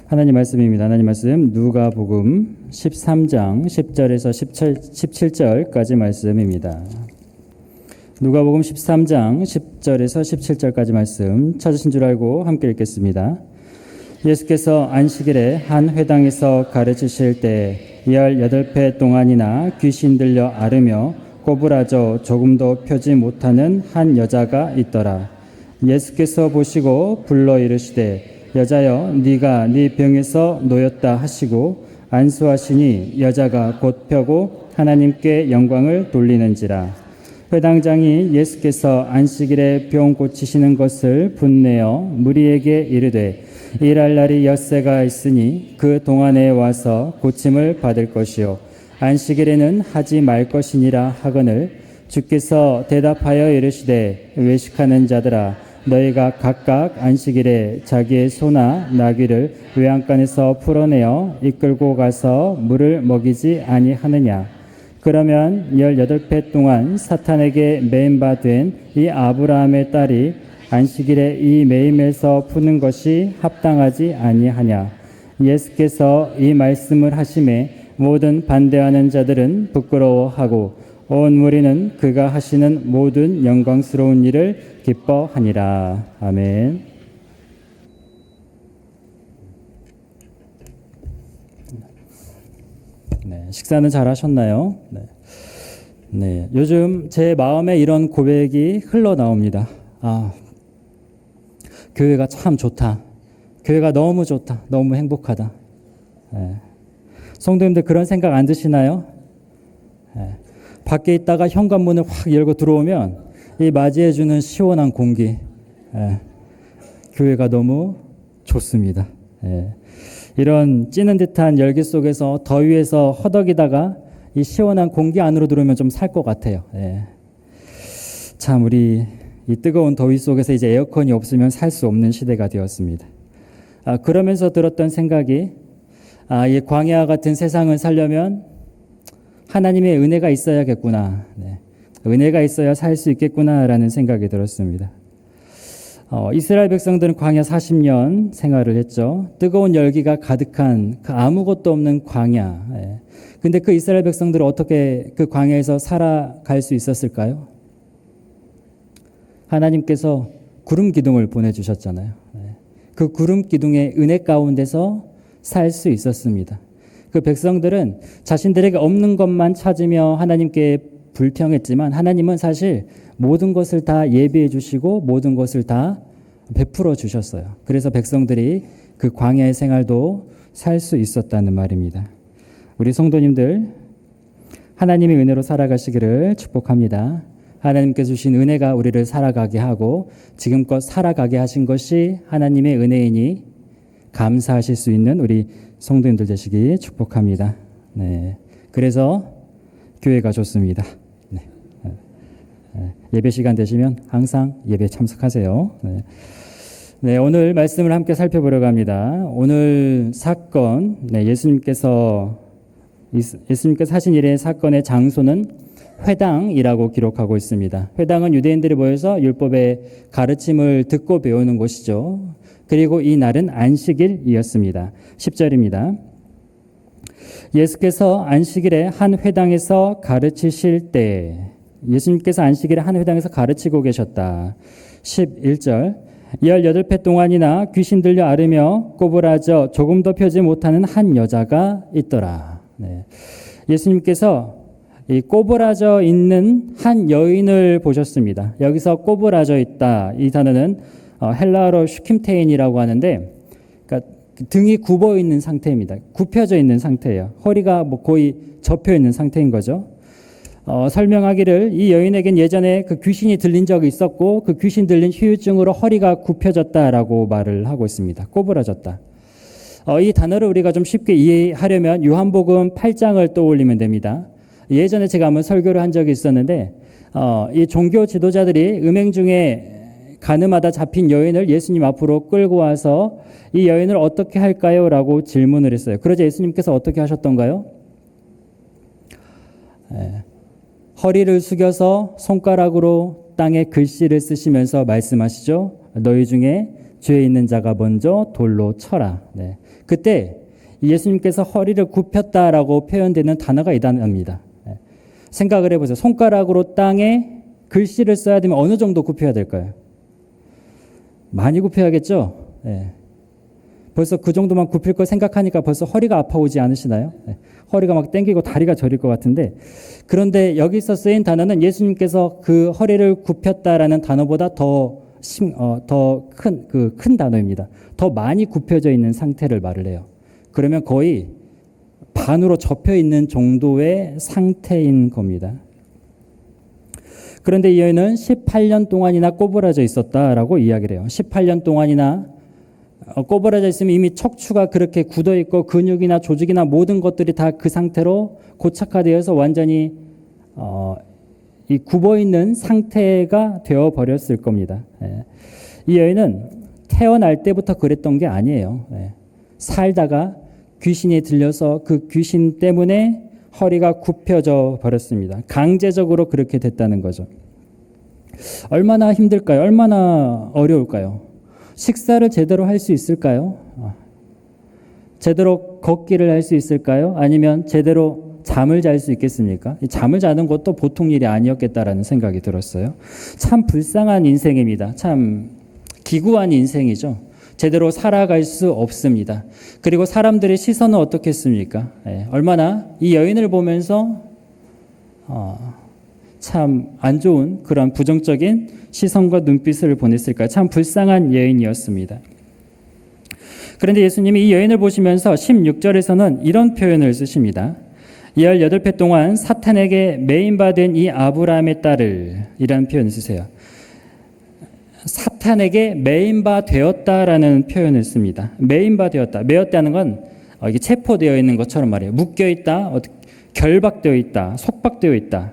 하나님 말씀입니다. 하나님 말씀 누가복음 13장 10절에서 17절까지 말씀입니다. 누가복음 13장 10절에서 17절까지 말씀 찾으신 줄 알고 함께 읽겠습니다. 예수께서 안식일에 한 회당에서 가르치실 때 18배 동안이나 귀신 들려 앓으며 꼬부라져 조금도 펴지 못하는 한 여자가 있더라. 예수께서 보시고 불러 이르시되 여자여 네가 네 병에서 놓였다 하시고 안수하시니 여자가 곧 펴고 하나님께 영광을 돌리는지라. 회당장이 예수께서 안식일에 병 고치시는 것을 분내어 무리에게 이르되 일할 날이 엿새가 있으니 그 동안에 와서 고침을 받을 것이요 안식일에는 하지 말 것이니라 하거늘 주께서 대답하여 이르시되 외식하는 자들아 너희가 각각 안식일에 자기의 소나 나귀를 외양간에서 풀어내어 이끌고 가서 물을 먹이지 아니하느냐. 그러면 18배 동안 사탄에게 매인 바 된 이 아브라함의 딸이 안식일에 이 매임에서 푸는 것이 합당하지 아니하냐. 예수께서 이 말씀을 하심에 모든 반대하는 자들은 부끄러워하고 온 무리는 그가 하시는 모든 영광스러운 일을 기뻐하니라. 아멘. 네, 식사는 잘 하셨나요? 네, 요즘 제 마음에 이런 고백이 흘러나옵니다. 교회가 참 좋다. 교회가 너무 좋다. 너무 행복하다. 네. 성도님들 그런 생각 안 드시나요? 네. 밖에 있다가 현관문을 확 열고 들어오면 이 맞이해주는 시원한 공기, 교회가 너무 좋습니다. 이런 찌는 듯한 열기 속에서 더위에서 허덕이다가 이 시원한 공기 안으로 들어오면 좀 살 것 같아요. 참 우리 이 뜨거운 더위 속에서 이제 에어컨이 없으면 살 수 없는 시대가 되었습니다. 그러면서 들었던 생각이 이 광야 같은 세상을 살려면 하나님의 은혜가 있어야겠구나. 은혜가 있어야 살 수 있겠구나라는 생각이 들었습니다. 이스라엘 백성들은 광야 40년 생활을 했죠. 뜨거운 열기가 가득한 그 아무것도 없는 광야. 근데 그 이스라엘 백성들은 어떻게 그 광야에서 살아갈 수 있었을까요? 하나님께서 구름 기둥을 보내주셨잖아요. 그 구름 기둥의 은혜 가운데서 살 수 있었습니다. 그 백성들은 자신들에게 없는 것만 찾으며 하나님께 불평했지만 하나님은 사실 모든 것을 다 예비해 주시고 모든 것을 다 베풀어 주셨어요. 그래서 백성들이 그 광야의 생활도 살 수 있었다는 말입니다. 우리 성도님들 하나님의 은혜로 살아가시기를 축복합니다. 하나님께서 주신 은혜가 우리를 살아가게 하고 지금껏 살아가게 하신 것이 하나님의 은혜이니 감사하실 수 있는 우리 성도님들 되시기 축복합니다. 네. 그래서 교회가 좋습니다. 예배 시간 되시면 항상 예배 참석하세요. 네, 오늘 말씀을 함께 살펴보려고 합니다. 오늘 사건, 예수님께서 하신 일의 사건의 장소는 회당이라고 기록하고 있습니다. 회당은 유대인들이 모여서 율법의 가르침을 듣고 배우는 곳이죠. 그리고 이 날은 안식일이었습니다. 10절입니다. 예수께서 안식일에 한 회당에서 가르치실 때 예수님께서 안식일에 한 회당에서 가르치고 계셨다. 11절 18배 동안이나 귀신 들려 앓으며 꼬부라져 조금도 펴지 못하는 한 여자가 있더라. 예수님께서 이 꼬부라져 있는 한 여인을 보셨습니다. 여기서 꼬부라져 있다. 이 단어는 헬라어로 슈킴테인이라고 하는데 그러니까 등이 굽어 있는 상태입니다. 굽혀져 있는 상태예요. 허리가 거의 접혀 있는 상태인 거죠. 설명하기를 이 여인에겐 예전에 그 귀신이 들린 적이 있었고 그 귀신 들린 후유증으로 허리가 굽혀졌다라고 말을 하고 있습니다. 꼬부라졌다. 이 단어를 우리가 좀 쉽게 이해하려면 요한복음 8장을 떠올리면 됩니다. 예전에 제가 한번 설교를 한 적이 있었는데 이 종교 지도자들이 음행 중에 가늠하다 잡힌 여인을 예수님 앞으로 끌고 와서 이 여인을 어떻게 할까요? 라고 질문을 했어요. 그러자 예수님께서 어떻게 하셨던가요? 허리를 숙여서 손가락으로 땅에 글씨를 쓰시면서 말씀하시죠. 너희 중에 죄 있는 자가 먼저 돌로 쳐라. 네. 그때 예수님께서 허리를 굽혔다라고 표현되는 단어가 이 단어입니다. 네. 생각을 해보세요. 손가락으로 땅에 글씨를 써야 되면 어느 정도 굽혀야 될까요? 많이 굽혀야겠죠? 네. 벌써 그 정도만 굽힐 걸 생각하니까 벌써 허리가 아파오지 않으시나요? 네. 허리가 막 땡기고 다리가 저릴 것 같은데, 그런데 여기서 쓰인 단어는 예수님께서 그 허리를 굽혔다라는 단어보다 더 큰 단어입니다. 더 많이 굽혀져 있는 상태를 말을 해요. 그러면 거의 반으로 접혀 있는 정도의 상태인 겁니다. 그런데 이 여인은 18년 동안이나 꼬부라져 있었다라고 이야기를 해요. 18년 동안이나 꼬부라져 있으면 이미 척추가 그렇게 굳어 있고 근육이나 조직이나 모든 것들이 다 그 상태로 고착화되어서 완전히 이 굽어 있는 상태가 되어 버렸을 겁니다. 예. 이 여인은 태어날 때부터 그랬던 게 아니에요. 예. 살다가 귀신이 들려서 그 귀신 때문에 허리가 굽혀져 버렸습니다. 강제적으로 그렇게 됐다는 거죠. 얼마나 힘들까요? 얼마나 어려울까요? 식사를 제대로 할 수 있을까요? 제대로 걷기를 할 수 있을까요? 아니면 제대로 잠을 잘 수 있겠습니까? 잠을 자는 것도 보통 일이 아니었겠다라는 생각이 들었어요. 참 불쌍한 인생입니다. 참 기구한 인생이죠. 제대로 살아갈 수 없습니다. 그리고 사람들의 시선은 어떻겠습니까? 얼마나 이 여인을 보면서 참 안 좋은 그런 부정적인 시선과 눈빛을 보냈을까요? 참 불쌍한 여인이었습니다. 그런데 예수님이 이 여인을 보시면서 16절에서는 이런 표현을 쓰십니다. 18회 동안 사탄에게 매인받은 이 아브라함의 딸을, 이라는 표현을 쓰세요. 사탄에게 매인바 되었다라는 표현을 씁니다. 매인바 되었다. 매였다는 건 이게 체포되어 있는 것처럼 말이에요. 묶여 있다, 결박되어 있다, 속박되어 있다.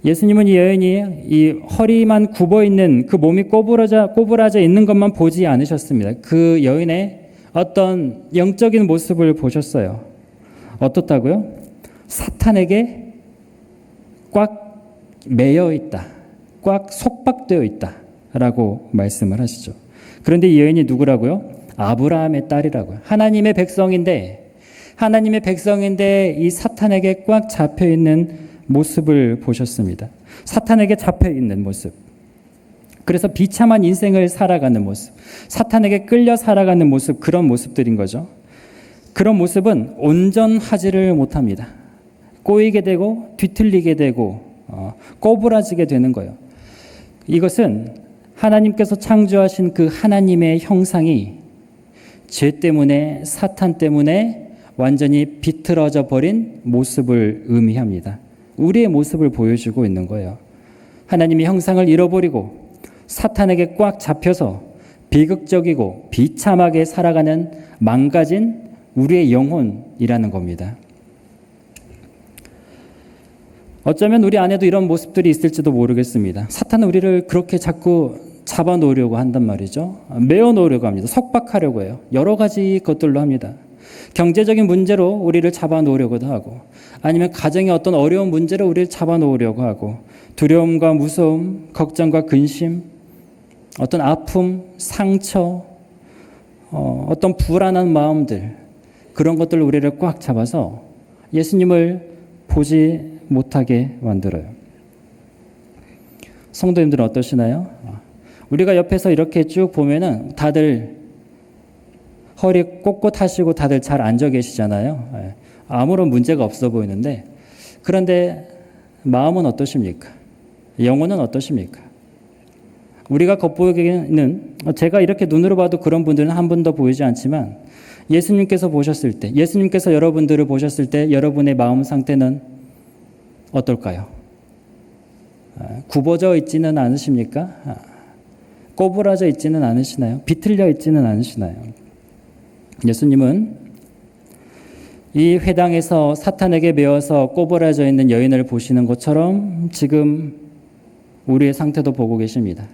예수님은 이 여인이 이 허리만 굽어 있는 그 몸이 꼬부라져 있는 것만 보지 않으셨습니다. 그 여인의 어떤 영적인 모습을 보셨어요. 어떻다고요? 사탄에게 꽉 매여 있다. 꽉 속박되어 있다. 라고 말씀을 하시죠. 그런데 이 여인이 누구라고요? 아브라함의 딸이라고요. 하나님의 백성인데 이 사탄에게 꽉 잡혀 있는 모습을 보셨습니다. 사탄에게 잡혀 있는 모습. 그래서 비참한 인생을 살아가는 모습. 사탄에게 끌려 살아가는 모습, 그런 모습들인 거죠. 그런 모습은 온전하지를 못합니다. 꼬이게 되고 뒤틀리게 되고 꼬부라지게 되는 거예요. 이것은 하나님께서 창조하신 그 하나님의 형상이 죄 때문에, 사탄 때문에 완전히 비틀어져 버린 모습을 의미합니다. 우리의 모습을 보여주고 있는 거예요. 하나님의 형상을 잃어버리고 사탄에게 꽉 잡혀서 비극적이고 비참하게 살아가는 망가진 우리의 영혼이라는 겁니다. 어쩌면 우리 안에도 이런 모습들이 있을지도 모르겠습니다. 사탄은 우리를 그렇게 자꾸 잡아놓으려고 한단 말이죠. 메어놓으려고 합니다. 속박하려고 해요. 여러 가지 것들로 합니다. 경제적인 문제로 우리를 잡아놓으려고도 하고, 아니면 가정의 어떤 어려운 문제로 우리를 잡아놓으려고 하고, 두려움과 무서움, 걱정과 근심, 어떤 아픔, 상처, 어떤 불안한 마음들, 그런 것들을 우리를 꽉 잡아서 예수님을 보지 못하게 만들어요. 성도님들은 어떠시나요? 우리가 옆에서 이렇게 쭉 보면은 다들 허리 꼿꼿하시고 다들 잘 앉아 계시잖아요. 아무런 문제가 없어 보이는데, 그런데 마음은 어떠십니까? 영혼은 어떠십니까? 우리가 겉보기에는, 제가 이렇게 눈으로 봐도 그런 분들은 한 분도 보이지 않지만, 예수님께서 보셨을 때, 예수님께서 여러분들을 보셨을 때 여러분의 마음 상태는 어떨까요? 굽어져 있지는 않으십니까? 꼬부라져 있지는 않으시나요? 비틀려 있지는 않으시나요? 예수님은 이 회당에서 사탄에게 매어서 꼬부라져 있는 여인을 보시는 것처럼 지금 우리의 상태도 보고 계십니다.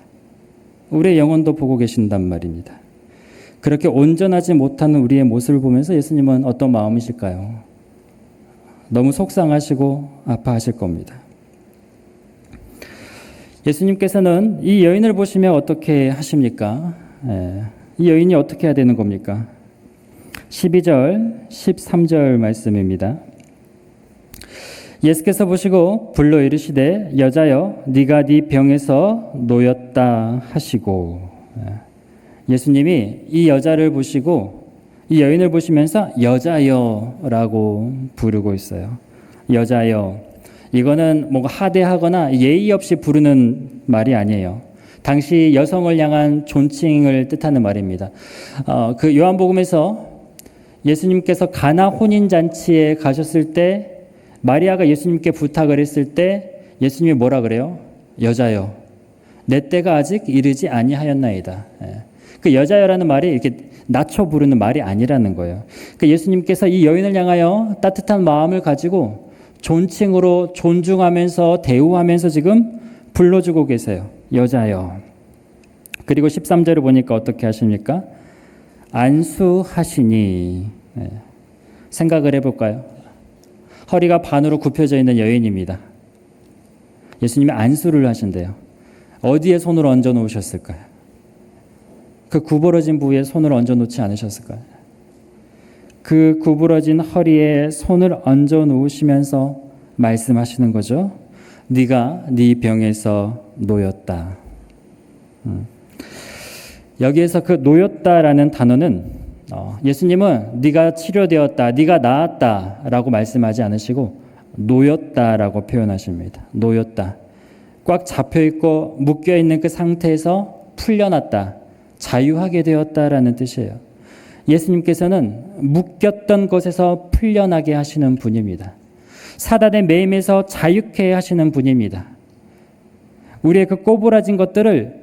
우리의 영혼도 보고 계신단 말입니다. 그렇게 온전하지 못하는 우리의 모습을 보면서 예수님은 어떤 마음이실까요? 너무 속상하시고 아파하실 겁니다. 예수님께서는 이 여인을 보시며 어떻게 하십니까? 이 여인이 어떻게 해야 되는 겁니까? 12절, 13절 말씀입니다. 예수께서 보시고 불러 이르시되 여자여 네가 네 병에서 놓였다 하시고, 예수님이 이 여자를 보시고 이 여인을 보시면서 여자여라고 부르고 있어요. 여자여. 이거는 뭔가 하대하거나 예의 없이 부르는 말이 아니에요. 당시 여성을 향한 존칭을 뜻하는 말입니다. 그 요한복음에서 예수님께서 가나 혼인잔치에 가셨을 때 마리아가 예수님께 부탁을 했을 때 예수님이 뭐라 그래요? 여자여, 내 때가 아직 이르지 아니하였나이다. 그 여자여라는 말이 이렇게 낮춰 부르는 말이 아니라는 거예요. 그 예수님께서 이 여인을 향하여 따뜻한 마음을 가지고 존칭으로 존중하면서 대우하면서 지금 불러주고 계세요. 여자여. 그리고 13절을 보니까 어떻게 하십니까? 안수하시니. 생각을 해볼까요? 허리가 반으로 굽혀져 있는 여인입니다. 예수님이 안수를 하신대요. 어디에 손을 얹어 놓으셨을까요? 그 구부러진 부위에 손을 얹어 놓지 않으셨을까요? 그 구부러진 허리에 손을 얹어 놓으시면서 말씀하시는 거죠. 네가 네 병에서 놓였다. 여기에서 그 놓였다라는 단어는 예수님은 네가 치료되었다, 네가 나았다라고 말씀하지 않으시고 놓였다라고 표현하십니다. 놓였다. 꽉 잡혀있고 묶여있는 그 상태에서 풀려났다, 자유하게 되었다라는 뜻이에요. 예수님께서는 묶였던 것에서 풀려나게 하시는 분입니다. 사단의 매임에서 자유케 하시는 분입니다. 우리의 그 꼬부라진 것들을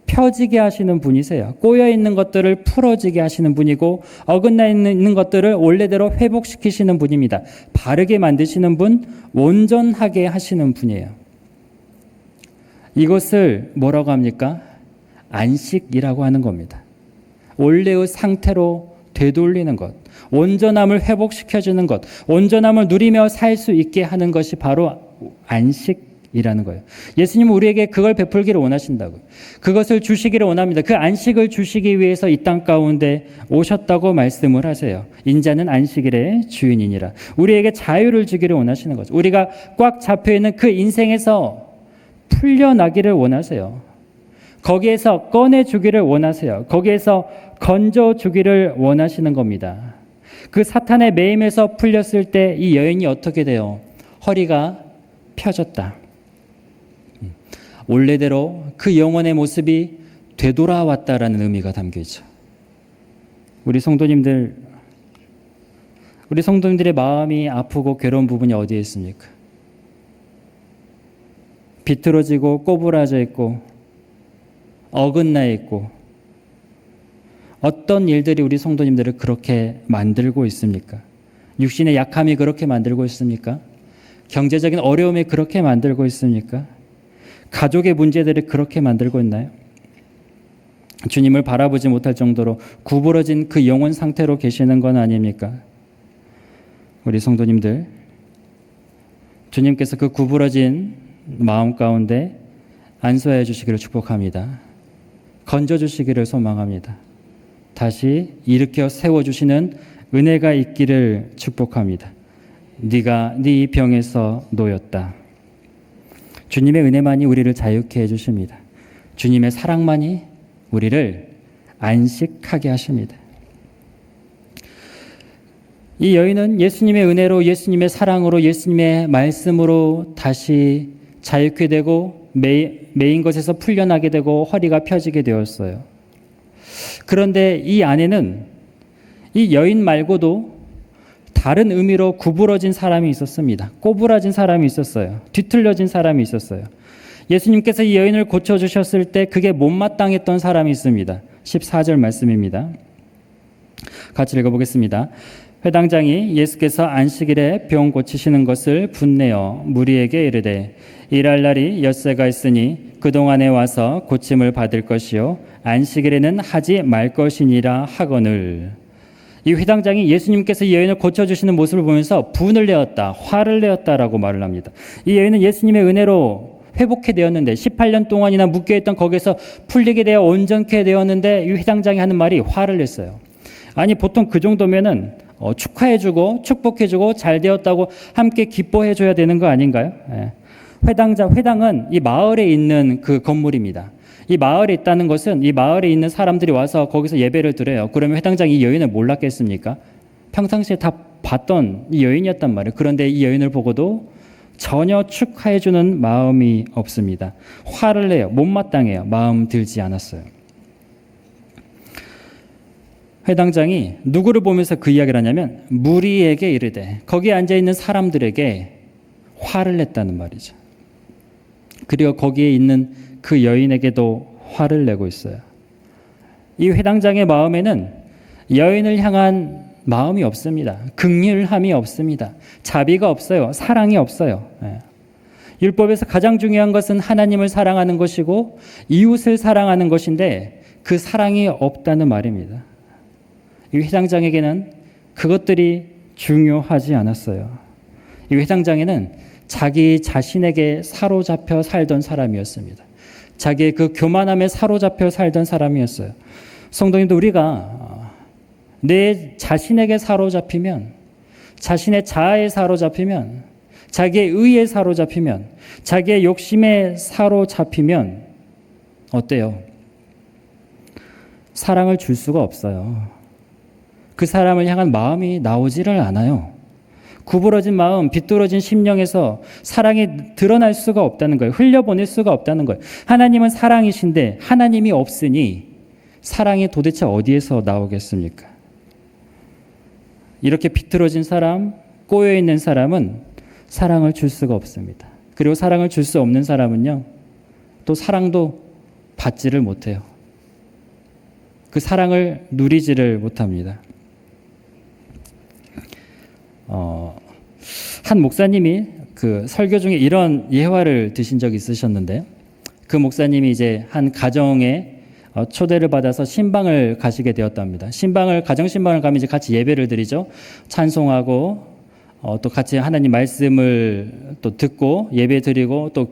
펴지게 하시는 분이세요. 꼬여있는 것들을 풀어지게 하시는 분이고 어긋나 있는 것들을 원래대로 회복시키시는 분입니다. 바르게 만드시는 분, 온전하게 하시는 분이에요. 이것을 뭐라고 합니까? 안식이라고 하는 겁니다. 원래의 상태로 되돌리는 것, 온전함을 회복시켜주는 것, 온전함을 누리며 살 수 있게 하는 것이 바로 안식이라는 거예요. 예수님은 우리에게 그걸 베풀기를 원하신다고요. 그것을 주시기를 원합니다. 그 안식을 주시기 위해서 이 땅 가운데 오셨다고 말씀을 하세요. 인자는 안식일의 주인이니라. 우리에게 자유를 주기를 원하시는 거죠. 우리가 꽉 잡혀있는 그 인생에서 풀려나기를 원하세요. 거기에서 꺼내주기를 원하세요. 거기에서 건져주기를 원하시는 겁니다. 그 사탄의 매임에서 풀렸을 때 이 여인이 어떻게 돼요? 허리가 펴졌다. 원래대로 그 영혼의 모습이 되돌아왔다라는 의미가 담겨있죠. 우리 성도님들의 마음이 아프고 괴로운 부분이 어디에 있습니까? 비틀어지고 꼬부라져 있고 어긋나 있고 어떤 일들이 우리 성도님들을 그렇게 만들고 있습니까? 육신의 약함이 그렇게 만들고 있습니까? 경제적인 어려움이 그렇게 만들고 있습니까? 가족의 문제들이 그렇게 만들고 있나요? 주님을 바라보지 못할 정도로 구부러진 그 영혼 상태로 계시는 건 아닙니까? 우리 성도님들, 주님께서 그 구부러진 마음 가운데 안수하여 주시기를 축복합니다. 건져주시기를 소망합니다. 다시 일으켜 세워주시는 은혜가 있기를 축복합니다. 네가 네 병에서 놓였다. 주님의 은혜만이 우리를 자유케 해주십니다. 주님의 사랑만이 우리를 안식하게 하십니다. 이 여인은 예수님의 은혜로, 예수님의 사랑으로, 예수님의 말씀으로 다시 자유케 되고 매인 것에서 풀려나게 되고 허리가 펴지게 되었어요. 그런데 이 안에는 이 여인 말고도 다른 의미로 구부러진 사람이 있었습니다. 꼬부라진 사람이 있었어요. 뒤틀려진 사람이 있었어요. 예수님께서 이 여인을 고쳐주셨을 때 그게 못마땅했던 사람이 있습니다. 14절 말씀입니다. 같이 읽어보겠습니다. 회당장이 예수께서 안식일에 병 고치시는 것을 분내어 무리에게 이르되 일할 날이 엿새가 있으니 그동안에 와서 고침을 받을 것이요 안식일에는 하지 말 것이니라 하거늘. 이 회당장이 예수님께서 이 여인을 고쳐주시는 모습을 보면서 분을 내었다, 화를 내었다라고 말을 합니다. 이 여인은 예수님의 은혜로 회복해 되었는데 18년 동안이나 묶여있던 거기에서 풀리게 되어 온전케 되었는데 이 회당장이 하는 말이 화를 냈어요. 아니 보통 그 정도면은 축하해주고 축복해주고 잘 되었다고 함께 기뻐해줘야 되는 거 아닌가요? 예. 회당은 이 마을에 있는 그 건물입니다. 이 마을에 있다는 것은 이 마을에 있는 사람들이 와서 거기서 예배를 드려요. 그러면 회당장이 이 여인을 몰랐겠습니까? 평상시에 다 봤던 이 여인이었단 말이에요. 그런데 이 여인을 보고도 전혀 축하해주는 마음이 없습니다. 화를 내요. 못마땅해요. 마음 들지 않았어요. 회당장이 누구를 보면서 그 이야기를 하냐면 무리에게 이르되, 거기에 앉아있는 사람들에게 화를 냈다는 말이죠. 그리고 거기에 있는 그 여인에게도 화를 내고 있어요. 이 회당장의 마음에는 여인을 향한 마음이 없습니다. 긍휼함이 없습니다. 자비가 없어요. 사랑이 없어요. 율법에서 가장 중요한 것은 하나님을 사랑하는 것이고 이웃을 사랑하는 것인데 그 사랑이 없다는 말입니다. 이 회당장에게는 그것들이 중요하지 않았어요. 이 회당장에는 자기 자신에게 사로잡혀 살던 사람이었습니다. 자기의 그 교만함에 사로잡혀 살던 사람이었어요. 성도님도 우리가 내 자신에게 사로잡히면, 자신의 자아에 사로잡히면, 자기의 의에 사로잡히면, 자기의 욕심에 사로잡히면 어때요? 사랑을 줄 수가 없어요. 그 사람을 향한 마음이 나오지를 않아요. 구부러진 마음, 비뚤어진 심령에서 사랑이 드러날 수가 없다는 거예요. 흘려보낼 수가 없다는 거예요. 하나님은 사랑이신데 하나님이 없으니 사랑이 도대체 어디에서 나오겠습니까? 이렇게 비틀어진 사람, 꼬여있는 사람은 사랑을 줄 수가 없습니다. 그리고 사랑을 줄 수 없는 사람은요, 또 사랑도 받지를 못해요. 그 사랑을 누리지를 못합니다. 한 목사님이 그 설교 중에 이런 예화를 드신 적이 있으셨는데, 그 목사님이 이제 한 가정에 초대를 받아서 신방을 가시게 되었답니다. 가정 신방을 가면 이제 같이 예배를 드리죠. 찬송하고 또 같이 하나님 말씀을 또 듣고 예배 드리고 또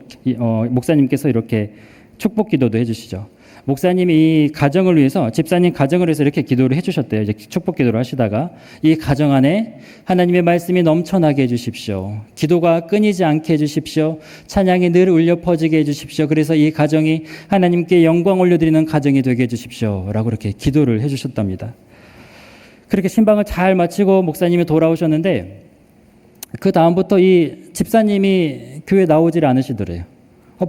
목사님께서 이렇게 축복 기도도 해주시죠. 목사님이 이 가정을 위해서, 집사님 가정을 위해서 이렇게 기도를 해주셨대요. 이제 축복 기도를 하시다가 이 가정 안에 하나님의 말씀이 넘쳐나게 해주십시오. 기도가 끊이지 않게 해주십시오. 찬양이 늘 울려 퍼지게 해주십시오. 그래서 이 가정이 하나님께 영광 올려드리는 가정이 되게 해주십시오. 라고 이렇게 기도를 해주셨답니다. 그렇게 신방을 잘 마치고 목사님이 돌아오셨는데 그 다음부터 이 집사님이 교회 나오질 않으시더래요.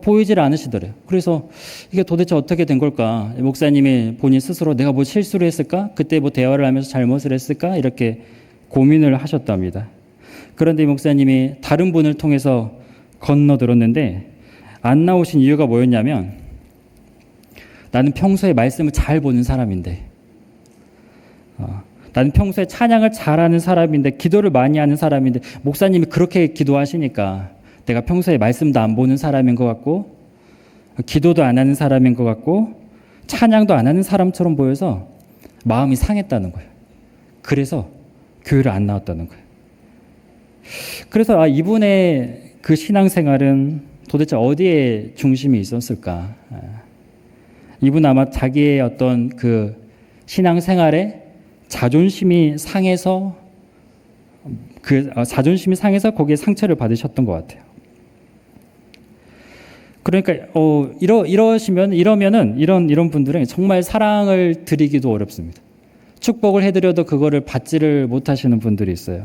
보이질 않으시더래요. 그래서 이게 도대체 어떻게 된 걸까? 목사님이 본인 스스로 내가 뭐 실수를 했을까? 그때 뭐 대화를 하면서 잘못을 했을까? 이렇게 고민을 하셨답니다. 그런데 이 목사님이 다른 분을 통해서 건너들었는데 안 나오신 이유가 뭐였냐면, 나는 평소에 말씀을 잘 보는 사람인데, 나는 평소에 찬양을 잘하는 사람인데, 기도를 많이 하는 사람인데, 목사님이 그렇게 기도하시니까 내가 평소에 말씀도 안 보는 사람인 것 같고, 기도도 안 하는 사람인 것 같고, 찬양도 안 하는 사람처럼 보여서 마음이 상했다는 거예요. 그래서 교회를 안 나왔다는 거예요. 그래서 이분의 그 신앙생활은 도대체 어디에 중심이 있었을까? 이분 아마 자기의 어떤 그 신앙생활에 자존심이 상해서 거기에 상처를 받으셨던 것 같아요. 그러니까 이런 분들은 정말 사랑을 드리기도 어렵습니다. 축복을 해드려도 그거를 받지를 못하시는 분들이 있어요.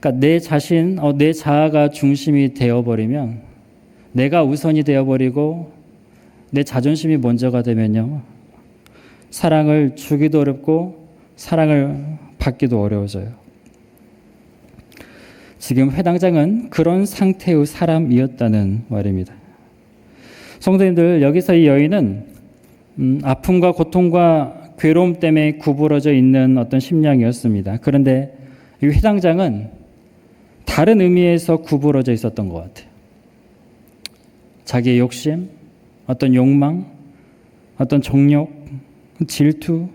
그러니까 내 자신, 내 자아가 중심이 되어버리면, 내가 우선이 되어버리고 내 자존심이 먼저가 되면요, 사랑을 주기도 어렵고 사랑을 받기도 어려워져요. 지금 회당장은 그런 상태의 사람이었다는 말입니다. 성도님들, 여기서 이 여인은 아픔과 고통과 괴로움 때문에 구부러져 있는 어떤 심령이었습니다. 그런데 이 회당장은 다른 의미에서 구부러져 있었던 것 같아요. 자기의 욕심, 어떤 욕망, 어떤 정욕, 질투,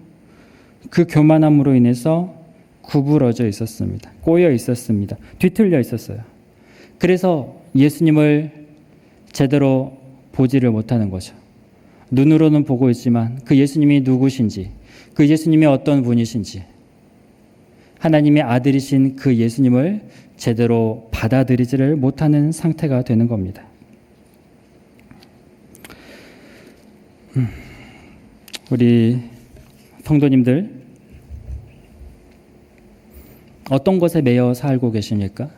그 교만함으로 인해서 구부러져 있었습니다. 꼬여 있었습니다. 뒤틀려 있었어요. 그래서 예수님을 제대로 보지를 못하는 거죠. 눈으로는 보고 있지만 그 예수님이 누구신지, 그 예수님이 어떤 분이신지, 하나님의 아들이신 그 예수님을 제대로 받아들이지를 못하는 상태가 되는 겁니다. 우리 성도님들, 어떤 것에 매여 살고 계십니까?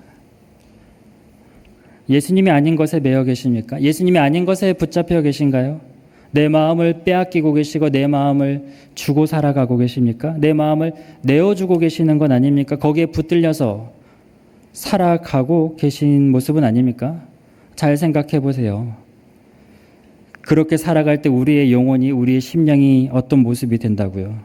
예수님이 아닌 것에 매여 계십니까? 예수님이 아닌 것에 붙잡혀 계신가요? 내 마음을 빼앗기고 계시고 내 마음을 주고 살아가고 계십니까? 내 마음을 내어주고 계시는 건 아닙니까? 거기에 붙들려서 살아가고 계신 모습은 아닙니까? 잘 생각해 보세요. 그렇게 살아갈 때 우리의 영혼이, 우리의 심령이 어떤 모습이 된다고요?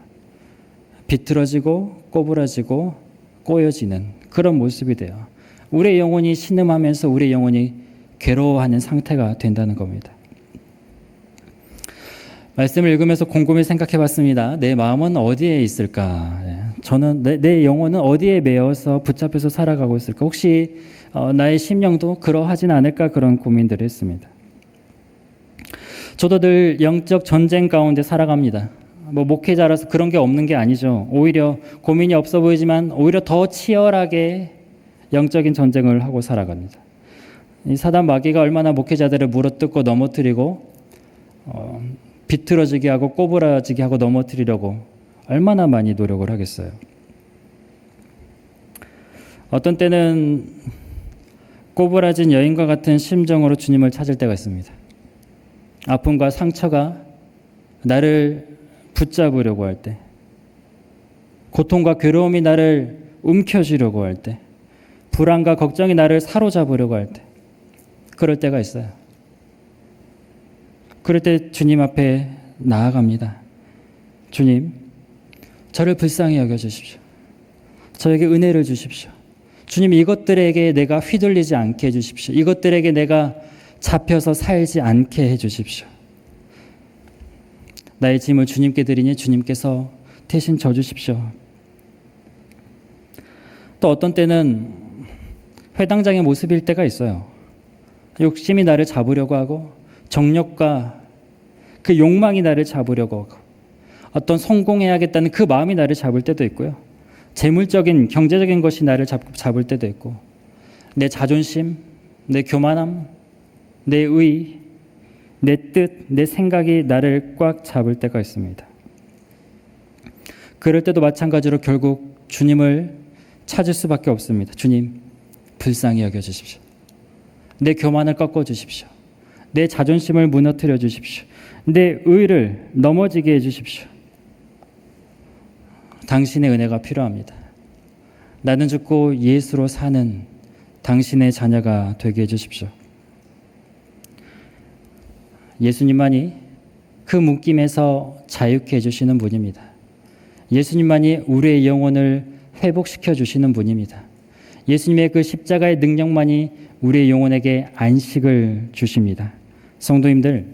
비틀어지고 꼬부라지고 꼬여지는 그런 모습이 돼요. 우리의 영혼이 신음하면서 우리의 영혼이 괴로워하는 상태가 된다는 겁니다. 말씀을 읽으면서 곰곰이 생각해 봤습니다. 내 마음은 어디에 있을까? 저는 내 영혼은 어디에 매여서 붙잡혀서 살아가고 있을까? 혹시 나의 심령도 그러하진 않을까? 그런 고민들을 했습니다. 저도 늘 영적 전쟁 가운데 살아갑니다. 목회자라서 그런 게 없는 게 아니죠. 오히려 고민이 없어 보이지만 오히려 더 치열하게 영적인 전쟁을 하고 살아갑니다. 이 사단 마귀가 얼마나 목회자들을 물어뜯고 넘어뜨리고 비틀어지게 하고 꼬부라지게 하고 넘어뜨리려고 얼마나 많이 노력을 하겠어요. 어떤 때는 꼬부라진 여인과 같은 심정으로 주님을 찾을 때가 있습니다. 아픔과 상처가 나를 붙잡으려고 할 때, 고통과 괴로움이 나를 움켜쥐려고 할 때, 불안과 걱정이 나를 사로잡으려고 할 때, 그럴 때가 있어요. 그럴 때 주님 앞에 나아갑니다. 주님, 저를 불쌍히 여겨주십시오. 저에게 은혜를 주십시오. 주님, 이것들에게 내가 휘둘리지 않게 해주십시오. 이것들에게 내가 잡혀서 살지 않게 해주십시오. 나의 짐을 주님께 드리니 주님께서 대신 져주십시오. 또 어떤 때는 회당장의 모습일 때가 있어요. 욕심이 나를 잡으려고 하고 정욕과 그 욕망이 나를 잡으려고 하고 어떤 성공해야겠다는 그 마음이 나를 잡을 때도 있고요. 재물적인 경제적인 것이 나를 잡을 때도 있고 내 자존심, 내 교만함, 내 의, 내 뜻, 내 생각이 나를 꽉 잡을 때가 있습니다. 그럴 때도 마찬가지로 결국 주님을 찾을 수밖에 없습니다. 주님, 불쌍히 여겨주십시오. 내 교만을 꺾어주십시오. 내 자존심을 무너뜨려 주십시오. 내 의를 넘어지게 해주십시오. 당신의 은혜가 필요합니다. 나는 죽고 예수로 사는 당신의 자녀가 되게 해주십시오. 예수님만이 그 묶임에서 자유케 해주시는 분입니다. 예수님만이 우리의 영혼을 회복시켜 주시는 분입니다. 예수님의 그 십자가의 능력만이 우리의 영혼에게 안식을 주십니다. 성도님들,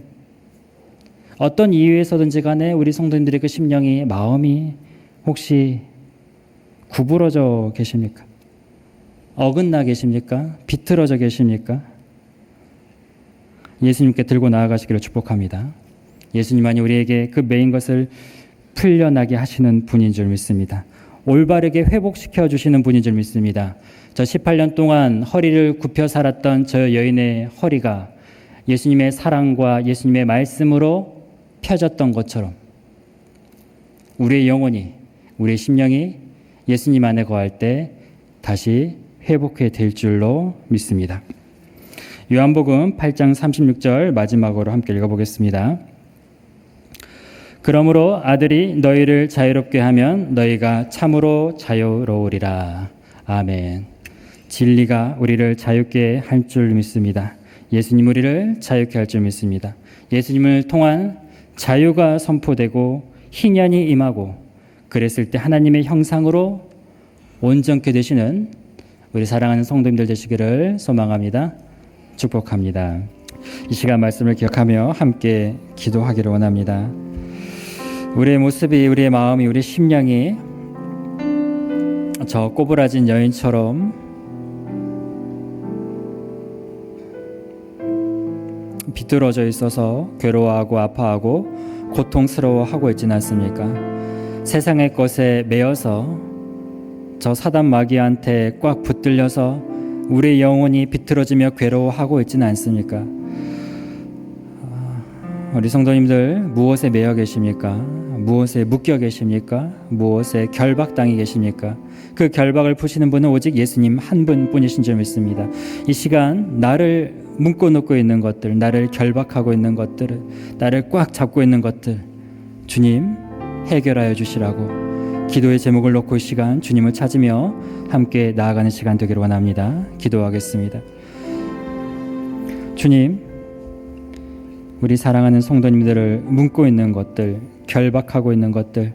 어떤 이유에서든지 간에 우리 성도님들의 그 심령이, 마음이 혹시 구부러져 계십니까? 어긋나 계십니까? 비틀어져 계십니까? 예수님께 들고 나아가시기를 축복합니다. 예수님만이 우리에게 그 매인 것을 풀려나게 하시는 분인 줄 믿습니다. 올바르게 회복시켜 주시는 분인 줄 믿습니다. 저 18년 동안 허리를 굽혀 살았던 저 여인의 허리가 예수님의 사랑과 예수님의 말씀으로 펴졌던 것처럼 우리의 영혼이, 우리의 심령이 예수님 안에 거할 때 다시 회복해 될 줄로 믿습니다. 요한복음 8장 36절 마지막으로 함께 읽어보겠습니다. 그러므로 아들이 너희를 자유롭게 하면 너희가 참으로 자유로우리라. 아멘. 진리가 우리를 자유케 할 줄 믿습니다. 예수님 우리를 자유케 할 줄 믿습니다. 예수님을 통한 자유가 선포되고 희년이 임하고 그랬을 때 하나님의 형상으로 온전케 되시는 우리 사랑하는 성도님들 되시기를 소망합니다. 축복합니다. 이 시간 말씀을 기억하며 함께 기도하기를 원합니다. 우리의 모습이, 우리의 마음이, 우리 심령이 저 꼬부라진 여인처럼 비뚤어져 있어서 괴로워하고 아파하고 고통스러워하고 있지는 않습니까? 세상의 것에 매여서 저 사단 마귀한테 꽉 붙들려서 우리의 영혼이 비틀어지며 괴로워하고 있지는 않습니까? 우리 성도님들 무엇에 매여 계십니까? 무엇에 묶여 계십니까? 무엇에 결박당해 계십니까? 그 결박을 푸시는 분은 오직 예수님 한 분뿐이신 줄 믿습니다. 이 시간 나를 묶어놓고 있는 것들, 나를 결박하고 있는 것들, 나를 꽉 잡고 있는 것들 주님 해결하여 주시라고 기도의 제목을 놓고 이 시간 주님을 찾으며 함께 나아가는 시간 되기를 원합니다. 기도하겠습니다. 주님, 우리 사랑하는 성도님들을 묶고 있는 것들, 결박하고 있는 것들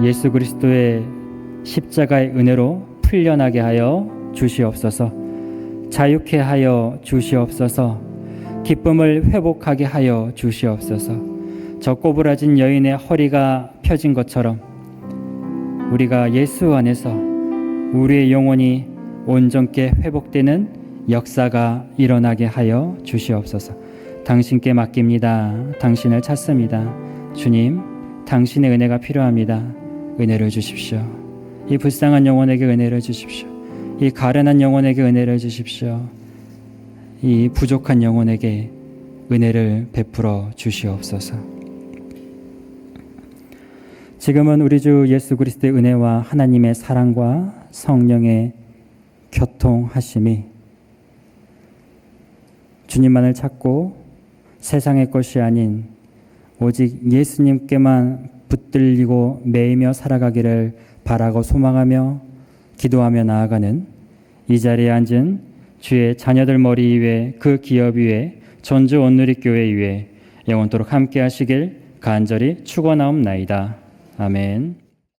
예수 그리스도의 십자가의 은혜로 풀려나게 하여 주시옵소서. 자유케 하여 주시옵소서. 기쁨을 회복하게 하여 주시옵소서. 저 꼬부라진 여인의 허리가 펴진 것처럼 우리가 예수 안에서 우리의 영혼이 온전케 회복되는 역사가 일어나게 하여 주시옵소서. 당신께 맡깁니다. 당신을 찾습니다. 주님, 당신의 은혜가 필요합니다. 은혜를 주십시오. 이 불쌍한 영혼에게 은혜를 주십시오. 이 가련한 영혼에게 은혜를 주십시오. 이 부족한 영혼에게 은혜를 베풀어 주시옵소서. 지금은 우리 주 예수 그리스도의 은혜와 하나님의 사랑과 성령의 교통하심이 주님만을 찾고 세상의 것이 아닌 오직 예수님께만 붙들리고 매이며 살아가기를 바라고 소망하며 기도하며 나아가는 이 자리에 앉은 주의 자녀들 머리 위에 그 기업 위에 전주 온누리교회 위에 영원토록 함께 하시길 간절히 축원하옵나이다. 아멘.